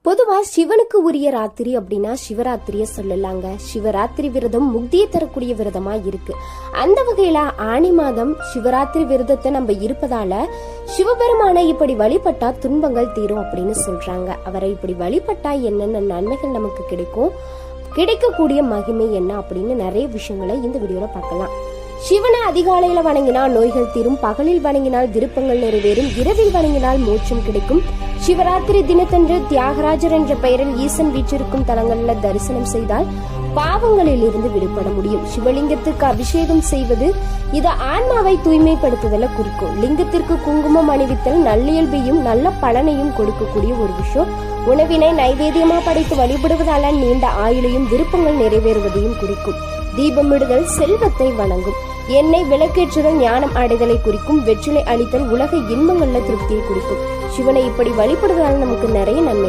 பொதுவா சிவனுக்கு உரிய ராத்திரி அப்படின்னா சிவராத்திரிய சொல்லலாங்க. சிவராத்திரி விரதம் முக்தியை தரக்கூடிய விரதமா இருக்கு. அந்த வகையில ஆனி மாதம் சிவராத்திரி விரதத்தை நம்ம இருப்பதால சிவபெருமான இப்படி வழிபட்டா துன்பங்கள் தீரும் அப்படின்னு சொல்றாங்க. அவரை இப்படி வழிபட்டா என்னென்ன நன்மைகள் நமக்கு கிடைக்கக்கூடிய மகிமை என்ன அப்படின்னு நிறைய விஷயங்களை இந்த வீடியோல பார்க்கலாம். சிவனை அதிகாலையில வணங்கினால் நோய்கள் தீரும், பகலில் வணங்கினால் விருப்பங்கள் நிறைவேறும், இரவில் வணங்கினால் மோட்சம் கிடைக்கும். சிவராத்திரி தினத்தன்று தியாகராஜர் என்ற பெயரில் ஈசன் வீற்றிருக்கும் தலங்கள்ல தரிசனம் செய்தால் பாவங்களில் இருந்து விடுபட முடியும். சிவலிங்கத்துக்கு அபிஷேகம் செய்வது இது ஆன்மாவை தூய்மைப்படுத்துதல குறிக்கும். லிங்கத்திற்கு குங்குமம் அணிவித்தல் நல்லியல்பையும் நல்ல பலனையும் கொடுக்கக்கூடிய ஒரு விஷயம். உணவினை நைவேத்தியமா படைத்து வழிபடுவதால நீண்ட ஆயுளையும் விருப்பங்கள் நிறைவேறுவதையும் குறிக்கும். தீபமிடுதல் செல்வத்தை வணங்கும். எண்ணெய் விளக்கேற்றுதல் ஞானம் அடைதலை குறிக்கும். வெற்றிலை அளித்தல் உலக இன்பங்கள்ல திருப்தியை குறிக்கும். சிவனை இப்படி வழிபடுவதால் நமக்கு நிறைய நன்மை